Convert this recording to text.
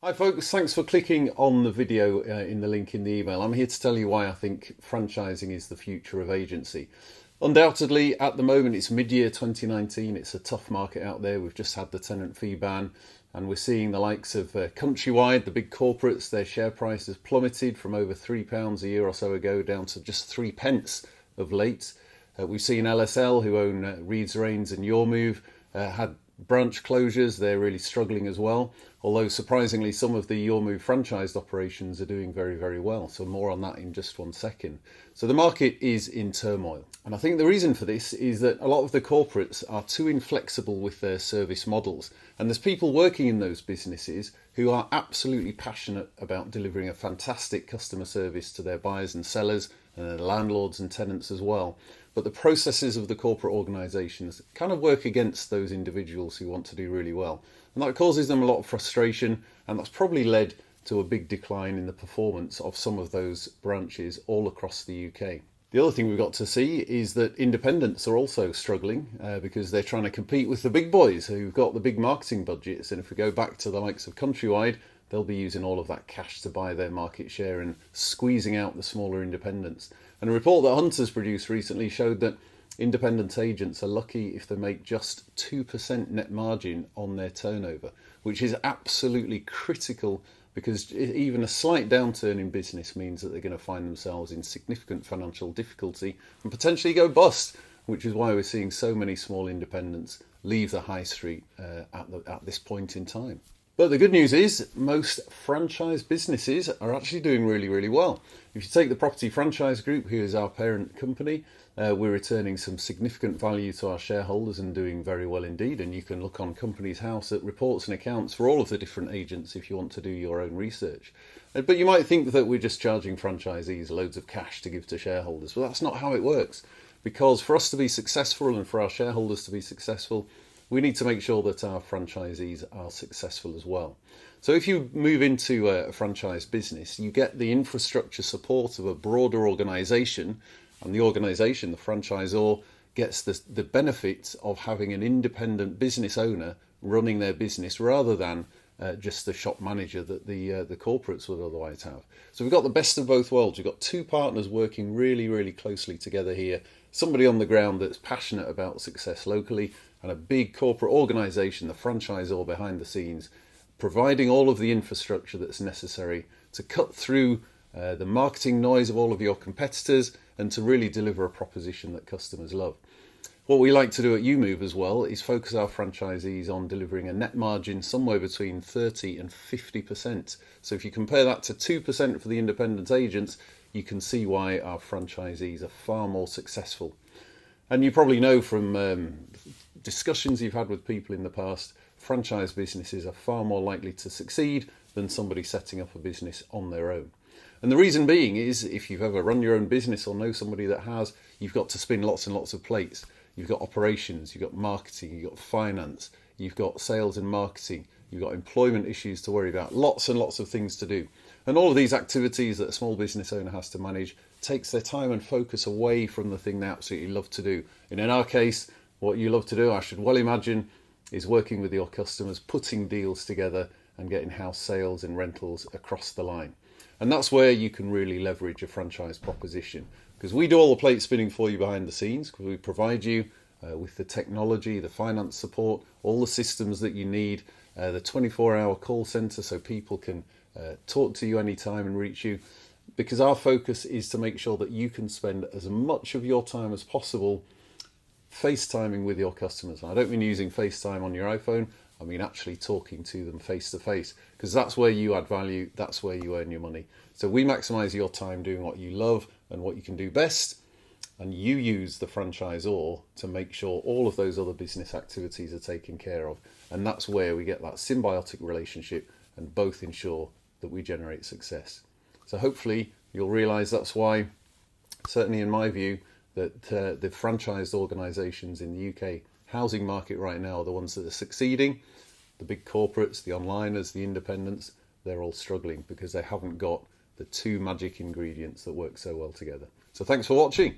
Hi folks, thanks for clicking on the video in the link in the email. I'm here to tell you why I think franchising is the future of agency. Undoubtedly, at the moment, it's mid-year 2019. It's a tough market out there. We've just had the tenant fee ban and we're seeing the likes of Countrywide, the big corporates, their share price has plummeted from over £3 a year or so ago down to just 3p of late. We've seen LSL, who own Reeds Rains and EweMove, had branch closures. They're really struggling as well, although surprisingly some of the EweMove franchised operations are doing very, very well. So more on that in just 1 second. So the market is in turmoil, and I think the reason for this is that a lot of the corporates are too inflexible with their service models, and there's people working in those businesses who are absolutely passionate about delivering a fantastic customer service to their buyers and sellers and their landlords and tenants as well. But the processes of the corporate organisations kind of work against those individuals who want to do really well. And that causes them a lot of frustration, and that's probably led to a big decline in the performance of some of those branches all across the UK. The other thing we've got to see is that independents are also struggling because they're trying to compete with the big boys who've got the big marketing budgets. And if we go back to the likes of Countrywide, they'll be using all of that cash to buy their market share and squeezing out the smaller independents. And a report that Hunters produced recently showed that independent agents are lucky if they make just 2% net margin on their turnover, which is absolutely critical because even a slight downturn in business means that they're going to find themselves in significant financial difficulty and potentially go bust, which is why we're seeing so many small independents leave the high street at this point in time. But the good news is most franchise businesses are actually doing really, really well. If you take the Property Franchise Group, who is our parent company, we're returning some significant value to our shareholders and doing very well indeed. And you can look on Companies House at reports and accounts for all of the different agents if you want to do your own research. But you might think that we're just charging franchisees loads of cash to give to shareholders. Well, that's not how it works. Because for us to be successful and for our shareholders to be successful, we need to make sure that our franchisees are successful as well. So if you move into a franchise business, you get the infrastructure support of a broader organisation, and the organisation, the franchisor, gets the benefit of having an independent business owner running their business rather than just the shop manager that the corporates would otherwise have. So we've got the best of both worlds. We've got two partners working really, really closely together here. Somebody on the ground that's passionate about success locally, and a big corporate organisation, the franchisor behind the scenes, providing all of the infrastructure that's necessary to cut through the marketing noise of all of your competitors and to really deliver a proposition that customers love. What we like to do at EweMove as well is focus our franchisees on delivering a net margin somewhere between 30 and 50%. So if you compare that to 2% for the independent agents, you can see why our franchisees are far more successful. And you probably know from discussions you've had with people in the past, franchise businesses are far more likely to succeed than somebody setting up a business on their own. And the reason being is, if you've ever run your own business or know somebody that has, you've got to spin lots and lots of plates. You've got operations, you've got marketing, you've got finance, you've got sales and marketing, you've got employment issues to worry about, lots and lots of things to do. And all of these activities that a small business owner has to manage takes their time and focus away from the thing they absolutely love to do. And in our case, what you love to do, I should well imagine, is working with your customers, putting deals together and getting house sales and rentals across the line. And that's where you can really leverage a franchise proposition, because we do all the plate spinning for you behind the scenes, because we provide you with the technology, the finance support, all the systems that you need, the 24-hour call centre so people can talk to you anytime and reach you, because our focus is to make sure that you can spend as much of your time as possible FaceTiming with your customers. I don't mean using FaceTime on your iPhone, I mean actually talking to them face to face, because that's where you add value, that's where you earn your money. So we maximise your time doing what you love and what you can do best, and you use the franchisor to make sure all of those other business activities are taken care of. And that's where we get that symbiotic relationship and both ensure that we generate success. So hopefully you'll realise that's why, certainly in my view, that the franchised organisations in the UK housing market right now are the ones that are succeeding. The big corporates, the onliners, the independents, they're all struggling because they haven't got the two magic ingredients that work so well together. So thanks for watching.